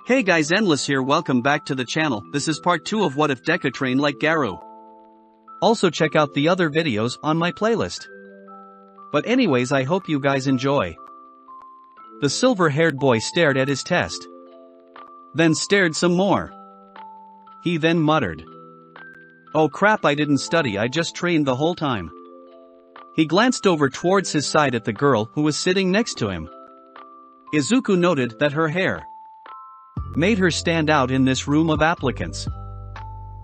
Hey guys, Endless here, welcome back to the channel. This is part 2 of What If Deku Trained Like Garou. Also check out the other videos on my playlist. But anyways, I hope you guys enjoy. The silver-haired boy stared at his test. Then stared some more. He then muttered, "Oh crap, I didn't study, I just trained the whole time." He glanced over towards his side at the girl who was sitting next to him. Izuku noted that her hair made her stand out in this room of applicants.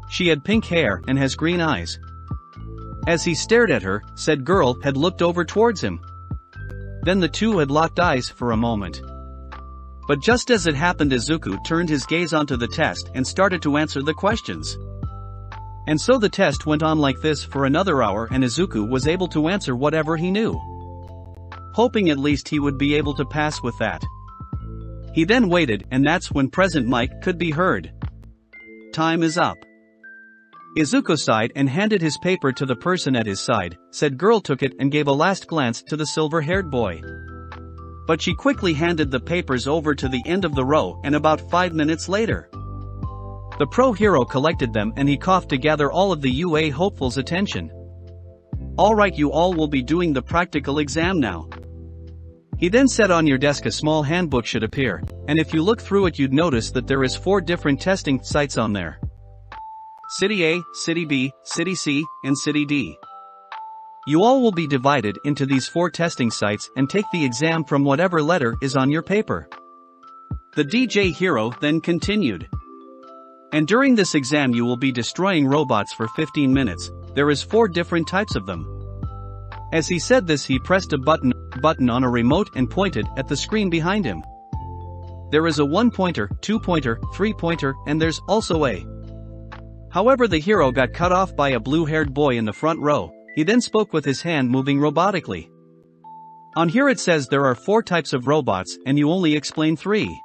She had pink hair and has green eyes. As he stared at her, said girl had looked over towards him. Then the two had locked eyes for a moment. But just as it happened, Izuku turned his gaze onto the test and started to answer the questions. And so the test went on like this for another hour, and Izuku was able to answer whatever he knew, hoping at least he would be able to pass with that. He then waited, and that's when present mic could be heard. "Time is up." Izuku sighed and handed his paper to the person at his side. Said girl took it and gave a last glance to the silver-haired boy. But she quickly handed the papers over to the end of the row, and about 5 minutes later, the pro hero collected them and he coughed to gather all of the UA hopefuls' attention. "Alright, you all will be doing the practical exam now." He then said on your desk a small handbook should appear, and if you look through it you'd notice that there is 4 different testing sites on there. City A, City B, City C, and City D. You all will be divided into these 4 testing sites and take the exam from whatever letter is on your paper. The DJ hero then continued. And during this exam you will be destroying robots for 15 minutes, there is 4 different types of them. As he said this, he pressed a button on a remote and pointed at the screen behind him. There is a 1-pointer, 2-pointer, 3-pointer, and there's also a. However, the hero got cut off by a blue-haired boy in the front row. He then spoke with his hand moving robotically. On here it says there are 4 types of robots and you only explain 3.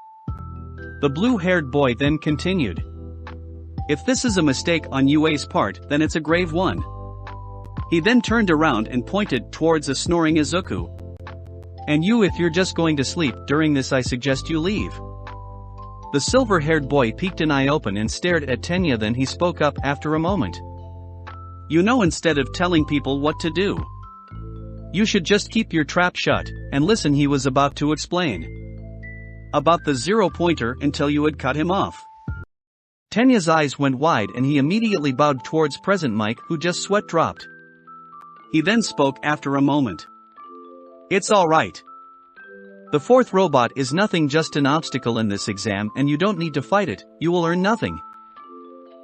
The blue-haired boy then continued. If this is a mistake on UA's part, then it's a grave one. He then turned around and pointed towards a snoring Izuku. And you, if you're just going to sleep during this, I suggest you leave. The silver-haired boy peeked an eye open and stared at Tenya, then he spoke up after a moment. You know, instead of telling people what to do, you should just keep your trap shut, and listen. He was about to explain about the 0-pointer until you had cut him off. Tenya's eyes went wide and he immediately bowed towards present Mike, who just sweat dropped. He then spoke after a moment. It's alright. The 4th robot is nothing, just an obstacle in this exam, and you don't need to fight it, you will earn nothing.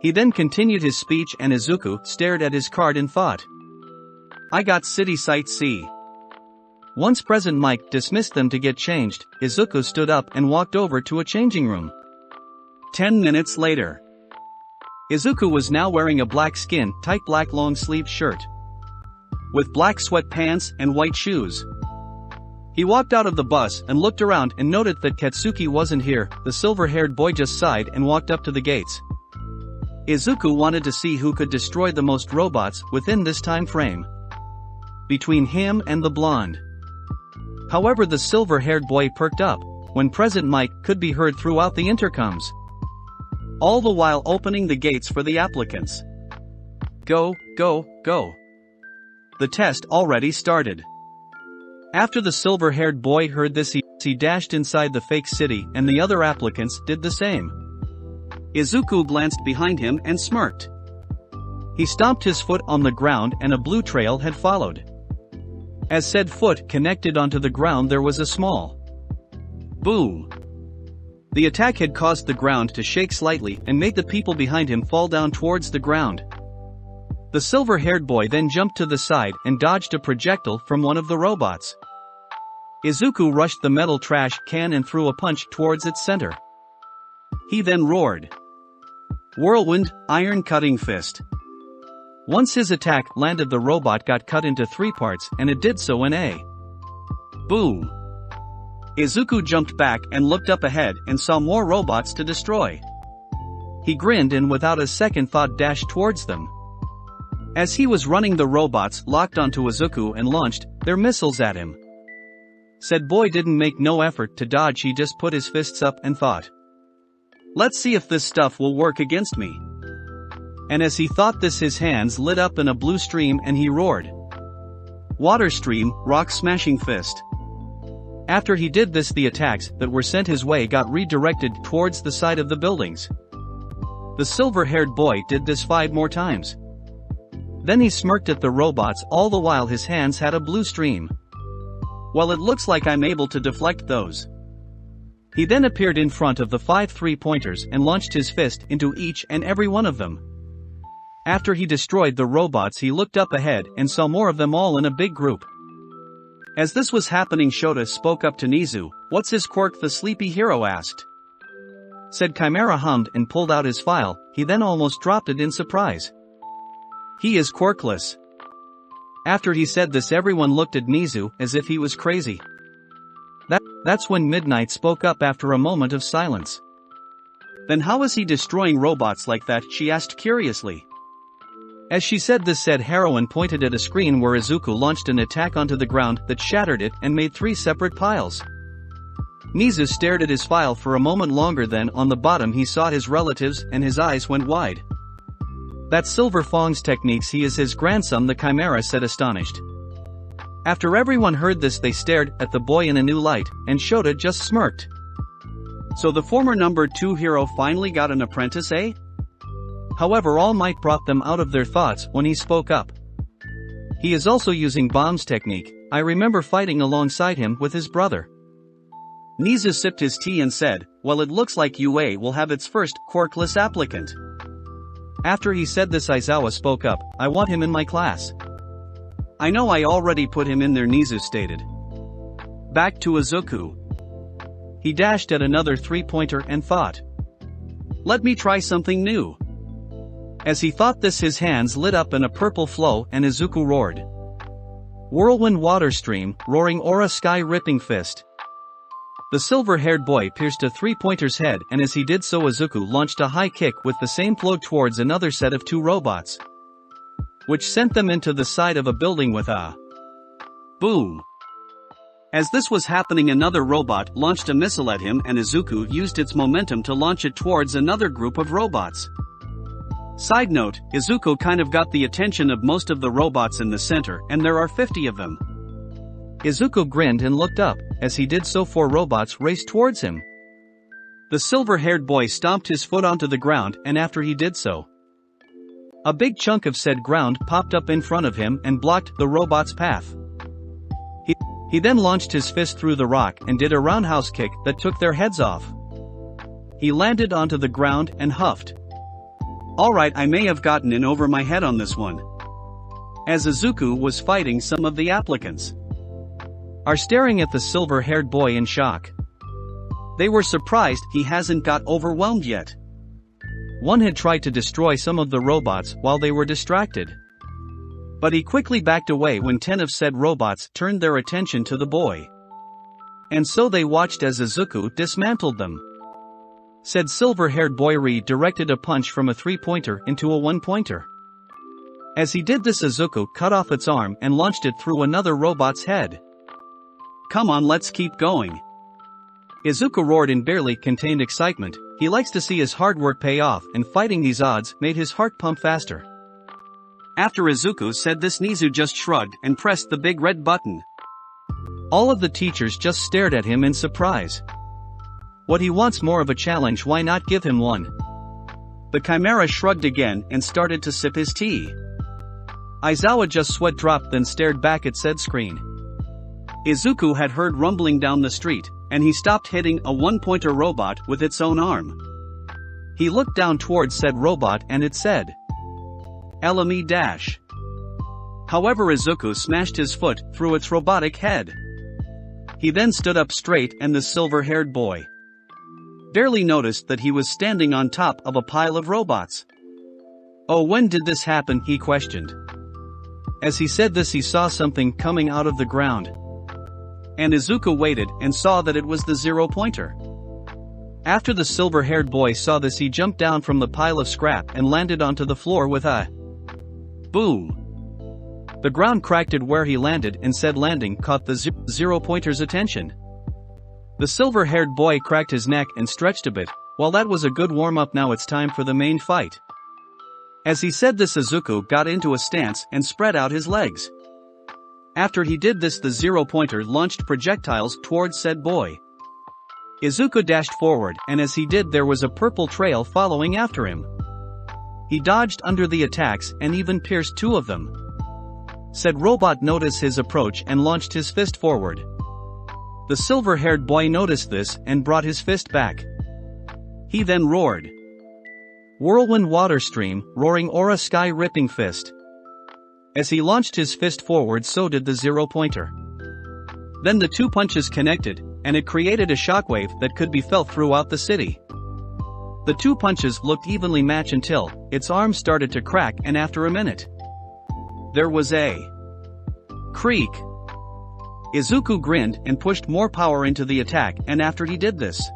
He then continued his speech and Izuku stared at his card and thought. I got City Site C. Once present Mike dismissed them to get changed, Izuku stood up and walked over to a changing room. 10 minutes later. Izuku was now wearing a black skin-tight black long-sleeved shirt with black sweatpants and white shoes. He walked out of the bus and looked around and noted that Katsuki wasn't here. The silver-haired boy just sighed and walked up to the gates. Izuku wanted to see who could destroy the most robots within this time frame between him and the blonde. However, the silver-haired boy perked up when present Mike could be heard throughout the intercoms, all the while opening the gates for the applicants. Go, go, go. The test already started. After the silver-haired boy heard this, he dashed inside the fake city, and the other applicants did the same. Izuku glanced behind him and smirked. He stomped his foot on the ground and a blue trail had followed. As said foot connected onto the ground, there was a small boom. The attack had caused the ground to shake slightly and made the people behind him fall down towards the ground. The silver-haired boy then jumped to the side and dodged a projectile from one of the robots. Izuku rushed the metal trash can and threw a punch towards its center. He then roared. Whirlwind, Iron Cutting Fist. Once his attack landed, the robot got cut into 3 parts, and it did so in a boom. Izuku jumped back and looked up ahead and saw more robots to destroy. He grinned and without a second thought dashed towards them. As he was running, the robots locked onto Izuku and launched their missiles at him. Said boy didn't make no effort to dodge, he just put his fists up and thought. Let's see if this stuff will work against me. And as he thought this, his hands lit up in a blue stream and he roared. Water stream, rock smashing fist. After he did this, the attacks that were sent his way got redirected towards the side of the buildings. The silver-haired boy did this 5 more times. Then he smirked at the robots, all the while his hands had a blue stream. Well, it looks like I'm able to deflect those. He then appeared in front of the 5 3-pointers and launched his fist into each and every one of them. After he destroyed the robots, he looked up ahead and saw more of them all in a big group. As this was happening, Shota spoke up to Nizu. What's his quirk? The sleepy hero asked. Said Chimera hummed and pulled out his file. He then almost dropped it in surprise. He is quirkless. After he said this, everyone looked at Nizu as if he was crazy. That's when Midnight spoke up after a moment of silence. Then how is he destroying robots like that? She asked curiously. As she said this, said heroine pointed at a screen where Izuku launched an attack onto the ground that shattered it and made 3 separate piles. Nizu stared at his file for a moment longer, then on the bottom he saw his relatives and his eyes went wide. That's Silver Fang's techniques. He is his grandson, the Chimera said, astonished. After everyone heard this, they stared at the boy in a new light, and Shota just smirked. So the former number 2 hero finally got an apprentice, eh? However, All Might brought them out of their thoughts when he spoke up. He is also using Bomb's technique. I remember fighting alongside him with his brother. Nizu sipped his tea and said, well, it looks like UA will have its first quirkless applicant. After he said this, Aizawa spoke up. I want him in my class. I know, I already put him in there, Nizu stated. Back to Izuku. He dashed at another 3-pointer and thought. Let me try something new. As he thought this, his hands lit up in a purple flow and Izuku roared. Whirlwind water stream, roaring aura sky ripping fist. The silver-haired boy pierced a 3-pointer's head, and as he did so, Izuku launched a high kick with the same flow towards another set of 2 robots, which sent them into the side of a building with a boom. As this was happening, another robot launched a missile at him and Izuku used its momentum to launch it towards another group of robots. Side note, Izuku kind of got the attention of most of the robots in the center, and there are 50 of them. Izuku grinned and looked up. As he did so, 4 robots raced towards him. The silver-haired boy stomped his foot onto the ground, and after he did so, a big chunk of said ground popped up in front of him and blocked the robot's path. He then launched his fist through the rock and did a roundhouse kick that took their heads off. He landed onto the ground and huffed. Alright, I may have gotten in over my head on this one. As Izuku was fighting, some of the applicants are staring at the silver-haired boy in shock. They were surprised he hasn't got overwhelmed yet. One had tried to destroy some of the robots while they were distracted, but he quickly backed away when 10 of said robots turned their attention to the boy. And so they watched as Izuku dismantled them. Said silver-haired boy redirected a punch from a 3-pointer into a 1-pointer. As he did this, Izuku cut off its arm and launched it through another robot's head. Come on, let's keep going. Izuku roared in barely contained excitement. He likes to see his hard work pay off, and fighting these odds made his heart pump faster. After Izuku said this, Nizu just shrugged and pressed the big red button. All of the teachers just stared at him in surprise. What, he wants more of a challenge? Why not give him one? The Chimera shrugged again and started to sip his tea. Aizawa just sweat dropped, then stared back at said screen. Izuku had heard rumbling down the street, and he stopped hitting a 1-pointer robot with its own arm. He looked down towards said robot and it said, LME dash. However, Izuku smashed his foot through its robotic head. He then stood up straight, and the silver-haired boy barely noticed that he was standing on top of a pile of robots. Oh, when did this happen? He questioned. As he said this, he saw something coming out of the ground. And Izuku waited and saw that it was the 0-pointer. After the silver-haired boy saw this, he jumped down from the pile of scrap and landed onto the floor with a boom. The ground cracked at where he landed, and said landing caught the 0-pointer's attention. The silver-haired boy cracked his neck and stretched a bit. Well, that was a good warm-up. Now it's time for the main fight. As he said this, Izuku got into a stance and spread out his legs. After he did this, the zero-pointer launched projectiles towards said boy. Izuku dashed forward, and as he did, there was a purple trail following after him. He dodged under the attacks and even pierced two of them. Said robot noticed his approach and launched his fist forward. The silver-haired boy noticed this and brought his fist back. He then roared. Whirlwind water stream, roaring aura sky ripping fist. As he launched his fist forward, so did the zero-pointer. Then the two punches connected, and it created a shockwave that could be felt throughout the city. The two punches looked evenly matched until its arms started to crack, and after a minute, there was a creak. Izuku grinned and pushed more power into the attack, and after he did this,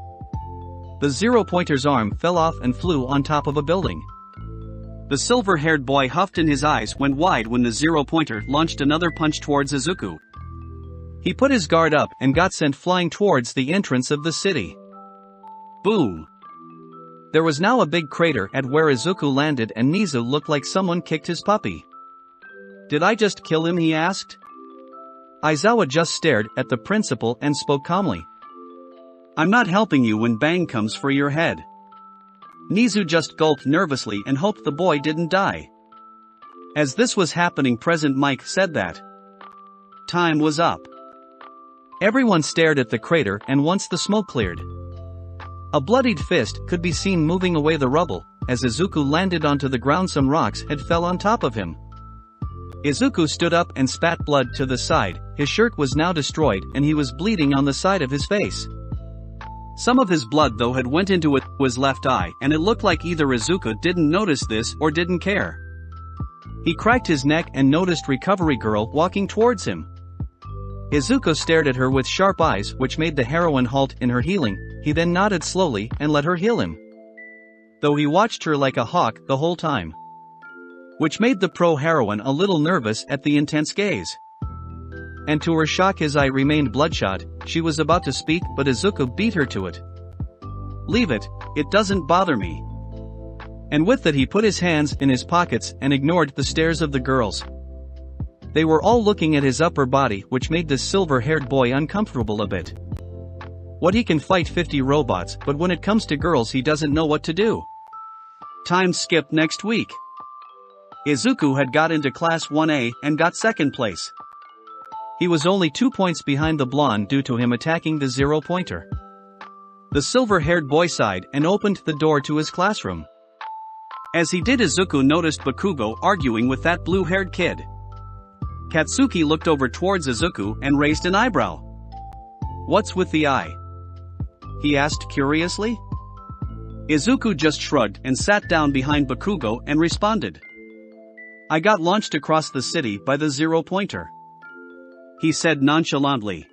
the zero-pointer's arm fell off and flew on top of a building. The silver-haired boy huffed and his eyes went wide when the zero-pointer launched another punch towards Izuku. He put his guard up and got sent flying towards the entrance of the city. Boom! There was now a big crater at where Izuku landed, and Nizu looked like someone kicked his puppy. Did I just kill him? He asked. Aizawa just stared at the principal and spoke calmly. I'm not helping you when bang comes for your head. Nizu just gulped nervously and hoped the boy didn't die. As this was happening, President Mike said that time was up. Everyone stared at the crater, and once the smoke cleared, a bloodied fist could be seen moving away the rubble. As Izuku landed onto the ground, some rocks had fell on top of him. Izuku stood up and spat blood to the side. His shirt was now destroyed and he was bleeding on the side of his face. Some of his blood though had went into his left eye, and it looked like either Izuku didn't notice this or didn't care. He cracked his neck and noticed Recovery Girl walking towards him. Izuku stared at her with sharp eyes, which made the heroine halt in her healing. He then nodded slowly and let her heal him, though he watched her like a hawk the whole time, which made the pro-heroine a little nervous at the intense gaze. And to her shock, his eye remained bloodshot. She was about to speak, but Izuku beat her to it. Leave it, it doesn't bother me. And with that he put his hands in his pockets and ignored the stares of the girls. They were all looking at his upper body, which made this silver-haired boy uncomfortable a bit. What, he can fight 50 robots, but when it comes to girls he doesn't know what to do. Time skip next week. Izuku had got into Class 1A and got second place. He was only 2 points behind the blonde due to him attacking the zero-pointer. The silver-haired boy sighed and opened the door to his classroom. As he did, Izuku noticed Bakugo arguing with that blue-haired kid. Katsuki looked over towards Izuku and raised an eyebrow. What's with the eye? He asked curiously. Izuku just shrugged and sat down behind Bakugo and responded. I got launched across the city by the zero-pointer, he said nonchalantly.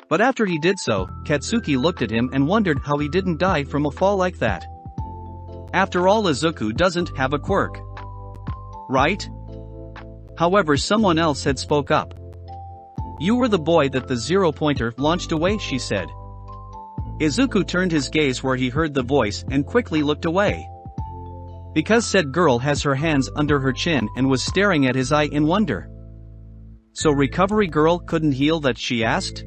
But after he did so, Katsuki looked at him and wondered how he didn't die from a fall like that. After all, Izuku doesn't have a quirk, right? However, someone else had spoke up. You were the boy that the zero-pointer launched away, she said. Izuku turned his gaze where he heard the voice and quickly looked away, because said girl has her hands under her chin and was staring at his eye in wonder. So Recovery Girl couldn't heal that, she asked?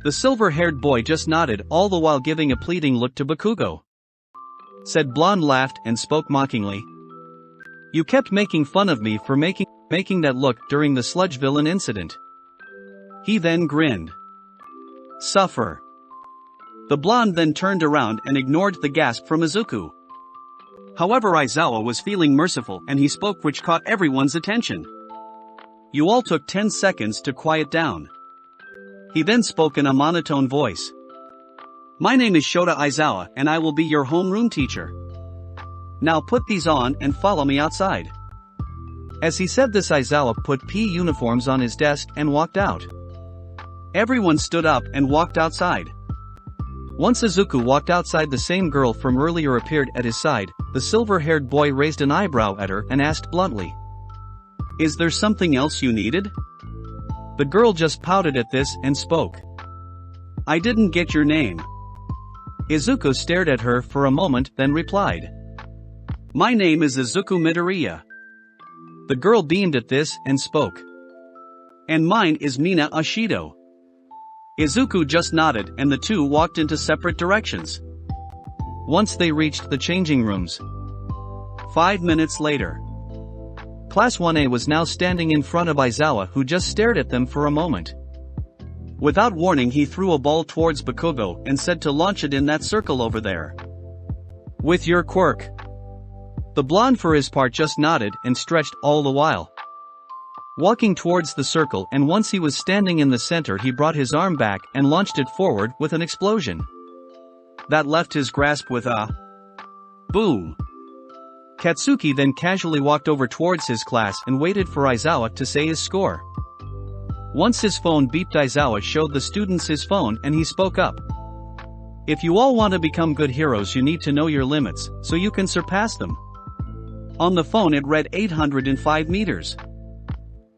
The silver-haired boy just nodded, all the while giving a pleading look to Bakugo. Said blonde laughed and spoke mockingly. You kept making fun of me for making that look during the sludge villain incident. He then grinned. Suffer. The blonde then turned around and ignored the gasp from Izuku. However, Aizawa was feeling merciful and he spoke, which caught everyone's attention. You all took 10 seconds to quiet down. He then spoke in a monotone voice. My name is Shota Aizawa and I will be your homeroom teacher. Now put these on and follow me outside. As he said this, Aizawa put P uniforms on his desk and walked out. Everyone stood up and walked outside. Once Izuku walked outside, the same girl from earlier appeared at his side. The silver-haired boy raised an eyebrow at her and asked bluntly, Is there something else you needed? The girl just pouted at this and spoke. I didn't get your name. Izuku stared at her for a moment, then replied. My name is Izuku Midoriya. The girl beamed at this and spoke. And mine is Mina Ashido. Izuku just nodded and the two walked into separate directions. Once they reached the changing rooms. 5 minutes later. Class 1A was now standing in front of Aizawa, who just stared at them for a moment. Without warning, he threw a ball towards Bakugo and said to launch it in that circle over there. With your quirk. The blonde for his part just nodded and stretched all the while. Walking towards the circle, and once he was standing in the center, he brought his arm back and launched it forward with an explosion. That left his grasp with a boom. Katsuki then casually walked over towards his class and waited for Aizawa to say his score. Once his phone beeped, Aizawa showed the students his phone and he spoke up. If you all want to become good heroes, you need to know your limits, so you can surpass them. On the phone it read 805 meters.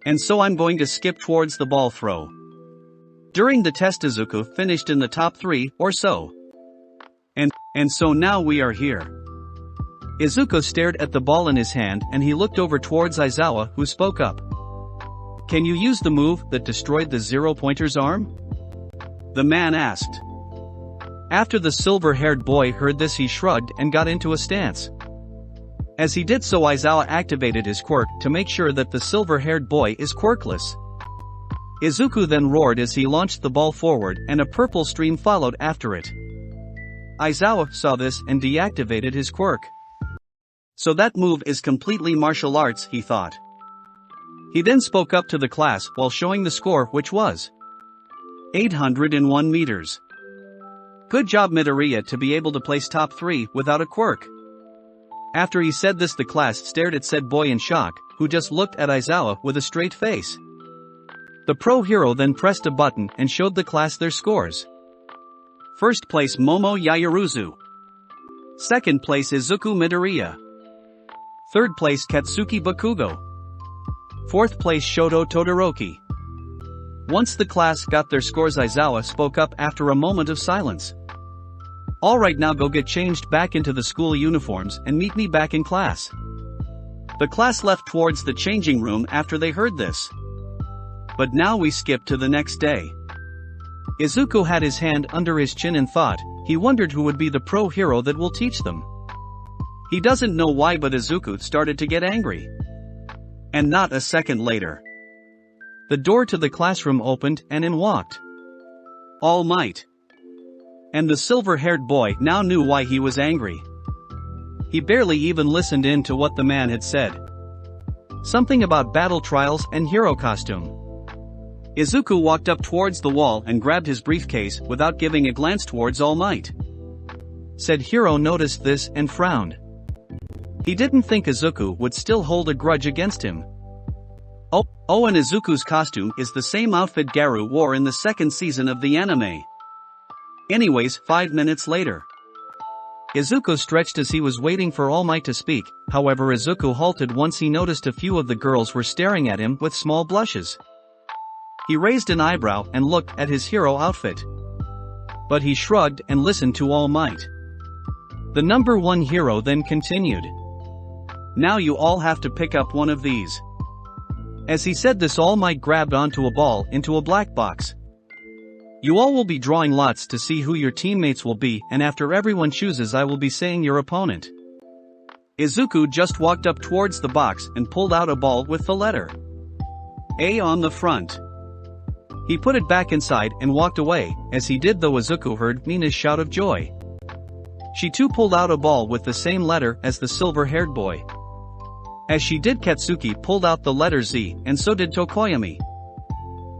And so I'm going to skip towards the ball throw. During the test Izuku finished in the top 3 or so. And so now we are here. Izuku stared at the ball in his hand and he looked over towards Aizawa, who spoke up. Can you use the move that destroyed the zero-pointer's arm? The man asked. After the silver-haired boy heard this, he shrugged and got into a stance. As he did so, Aizawa activated his quirk to make sure that the silver-haired boy is quirkless. Izuku then roared as he launched the ball forward and a purple stream followed after it. Aizawa saw this and deactivated his quirk. So that move is completely martial arts, he thought. He then spoke up to the class while showing the score, which was 801 meters. Good job Midoriya to be able to place top 3 without a quirk. After he said this, the class stared at said boy in shock, who just looked at Aizawa with a straight face. The pro hero then pressed a button and showed the class their scores. First place Momo Yaoyorozu. Second place Izuku Midoriya. Third place Katsuki Bakugo. Fourth place Shoto Todoroki. Once the class got their scores, Aizawa spoke up after a moment of silence. Alright, now go get changed back into the school uniforms and meet me back in class. The class left towards the changing room after they heard this. But now we skip to the next day. Izuku had his hand under his chin and thought. He wondered who would be the pro hero that will teach them. He doesn't know why, but Izuku started to get angry. And not a second later, the door to the classroom opened and in walked All Might. And the silver-haired boy now knew why he was angry. He barely even listened in to what the man had said. Something about battle trials and hero costume. Izuku walked up towards the wall and grabbed his briefcase without giving a glance towards All Might. Said hero noticed this and frowned. He didn't think Izuku would still hold a grudge against him. Oh, and Izuku's costume is the same outfit Garou wore in the second season of the anime. Anyways, 5 minutes later. Izuku stretched as he was waiting for All Might to speak. However, Izuku halted once he noticed a few of the girls were staring at him with small blushes. He raised an eyebrow and looked at his hero outfit. But he shrugged and listened to All Might. The number 1 hero then continued. Now you all have to pick up one of these. As he said this, All Might grabbed onto a ball into a black box. You all will be drawing lots to see who your teammates will be, and after everyone chooses, I will be saying your opponent. Izuku just walked up towards the box and pulled out a ball with the letter A on the front. He put it back inside and walked away. As he did though, Izuku heard Mina's shout of joy. She too pulled out a ball with the same letter as the silver-haired boy. As she did, Katsuki pulled out the letter Z, and so did Tokoyami.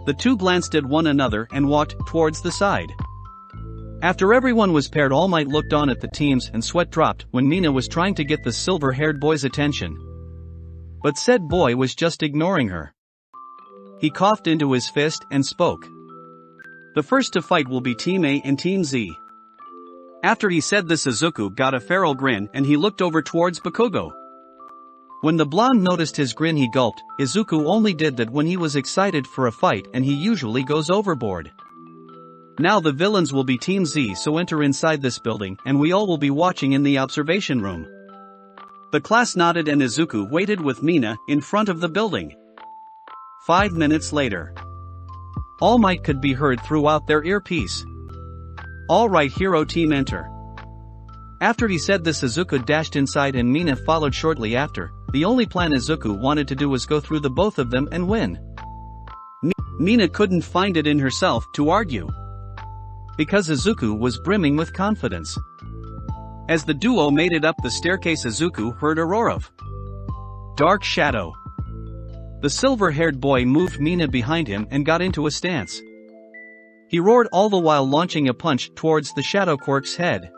The two glanced at one another and walked towards the side. After everyone was paired, All Might looked on at the teams and sweat dropped when Mina was trying to get the silver-haired boy's attention. But said boy was just ignoring her. He coughed into his fist and spoke. The first to fight will be Team A and Team Z. After he said this, Izuku got a feral grin and he looked over towards Bakugo. When the blonde noticed his grin, he gulped. Izuku only did that when he was excited for a fight, and he usually goes overboard. Now the villains will be Team Z, so enter inside this building and we all will be watching in the observation room. The class nodded and Izuku waited with Mina in front of the building. 5 minutes later. All Might could be heard throughout their earpiece. "Alright, hero team, enter." After he said this, Izuku dashed inside and Mina followed shortly after. The only plan Izuku wanted to do was go through the both of them and win. Mina couldn't find it in herself to argue, because Izuku was brimming with confidence. As the duo made it up the staircase, Izuku heard a roar of dark shadow. The silver-haired boy moved Mina behind him and got into a stance. He roared all the while launching a punch towards the shadow Quirk's head.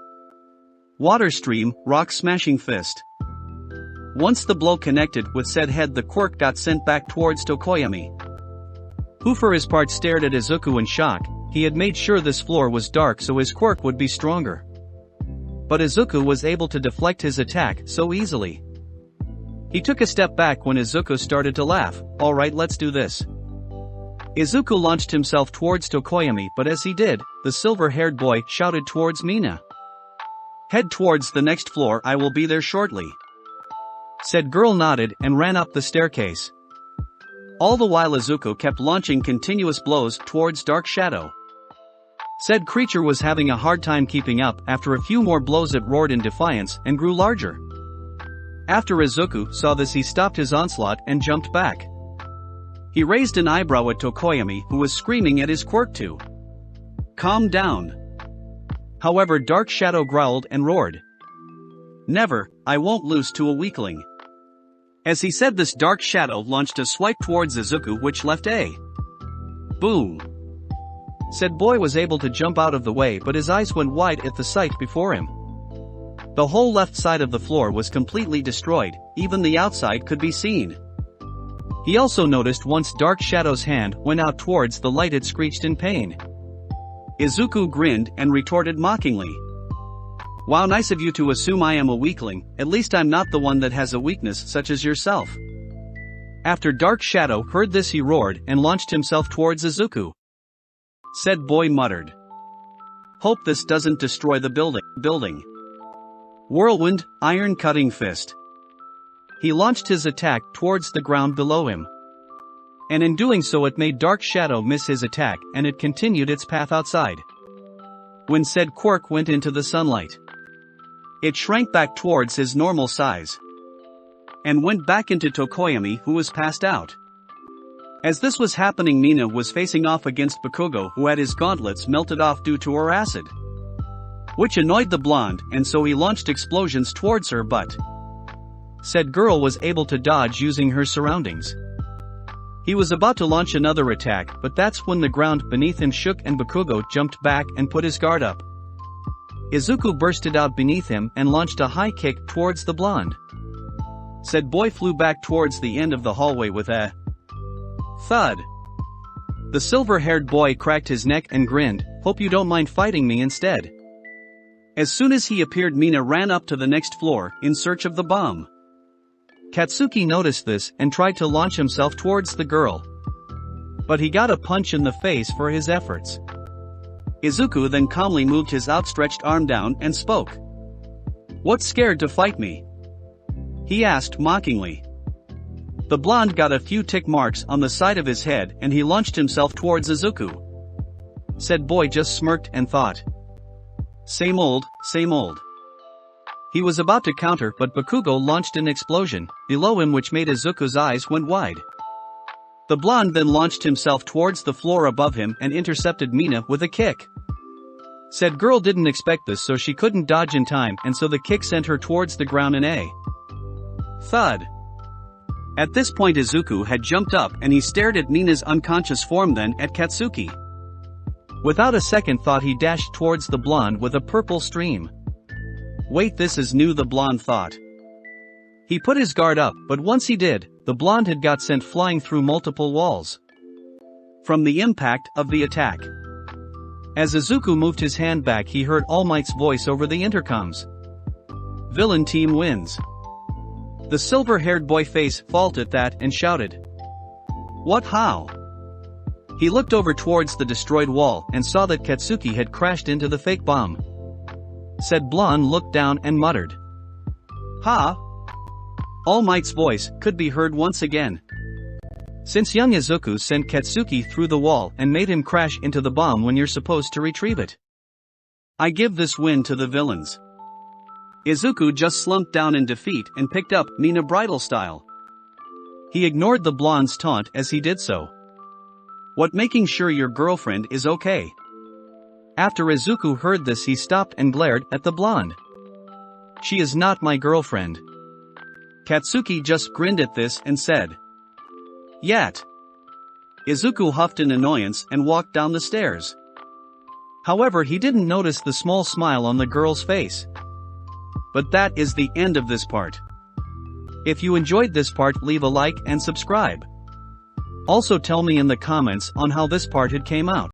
Water stream, rock smashing fist. Once the blow connected with said head, the Quirk got sent back towards Tokoyami, who for his part stared at Izuku in shock. He had made sure this floor was dark so his Quirk would be stronger. But Izuku was able to deflect his attack so easily. He took a step back when Izuku started to laugh. "Alright, let's do this." Izuku launched himself towards Tokoyami, but as he did, the silver-haired boy shouted towards Mina. "Head towards the next floor, I will be there shortly." Said girl nodded and ran up the staircase. All the while Izuku kept launching continuous blows towards Dark Shadow. Said creature was having a hard time keeping up. After a few more blows it roared in defiance and grew larger. After Izuku saw this, he stopped his onslaught and jumped back. He raised an eyebrow at Tokoyami, who was screaming at his Quirk to calm down. However, Dark Shadow growled and roared, "Never, I won't lose to a weakling." As he said this, Dark Shadow launched a swipe towards Izuku which left a boom. Said boy was able to jump out of the way, but his eyes went wide at the sight before him. The whole left side of the floor was completely destroyed, even the outside could be seen. He also noticed once Dark Shadow's hand went out towards the light it screeched in pain. Izuku grinned and retorted mockingly, "Wow, nice of you to assume I am a weakling. At least I'm not the one that has a weakness such as yourself." After Dark Shadow heard this, he roared and launched himself towards Izuku. Said boy muttered, "Hope this doesn't destroy the building. Whirlwind, Iron Cutting Fist." He launched his attack towards the ground below him. And in doing so it made Dark Shadow miss his attack and it continued its path outside. When said Quirk went into the sunlight, it shrank back towards his normal size and went back into Tokoyami, who was passed out. As this was happening, Mina was facing off against Bakugo, who had his gauntlets melted off due to her acid, which annoyed the blonde, and so he launched explosions towards her, but said girl was able to dodge using her surroundings. He was about to launch another attack, but that's when the ground beneath him shook and Bakugo jumped back and put his guard up. Izuku bursted out beneath him and launched a high kick towards the blonde. Said boy flew back towards the end of the hallway with a thud. The silver-haired boy cracked his neck and grinned, "Hope you don't mind fighting me instead." As soon as he appeared, Mina ran up to the next floor in search of the bomb. Katsuki noticed this and tried to launch himself towards the girl, but he got a punch in the face for his efforts. Izuku then calmly moved his outstretched arm down and spoke. "What's scared to fight me?" he asked mockingly. The blonde got a few tick marks on the side of his head and he launched himself towards Izuku. Said boy just smirked and thought, same old, same old. He was about to counter, but Bakugo launched an explosion below him which made Izuku's eyes went wide. The blonde then launched himself towards the floor above him and intercepted Mina with a kick. Said girl didn't expect this, so she couldn't dodge in time, and so the kick sent her towards the ground in a thud. At this point Izuku had jumped up and he stared at Mina's unconscious form, then at Katsuki. Without a second thought he dashed towards the blonde with a purple stream. Wait, this is new, the blonde thought. He put his guard up, but once he did, the blonde had got sent flying through multiple walls from the impact of the attack. As Izuku moved his hand back, he heard All Might's voice over the intercoms. Villain team wins. The silver-haired boy face faulted that and shouted, "What, how?" He looked over towards the destroyed wall and saw that Katsuki had crashed into the fake bomb. Said blonde looked down and muttered. "Ha!" All Might's voice could be heard once again. Since young Izuku sent Katsuki through the wall and made him crash into the bomb when you're supposed to retrieve it. I give this win to the villains. Izuku just slumped down in defeat and picked up Mina bridal style. He ignored the blonde's taunt as he did so. What, making sure your girlfriend is okay? After Izuku heard this, he stopped and glared at the blonde. She is not my girlfriend. Katsuki just grinned at this and said. Yet. Izuku huffed in annoyance and walked down the stairs. However, he didn't notice the small smile on the girl's face. But that is the end of this part. If you enjoyed this part, leave a like and subscribe. Also tell me in the comments on how this part had came out.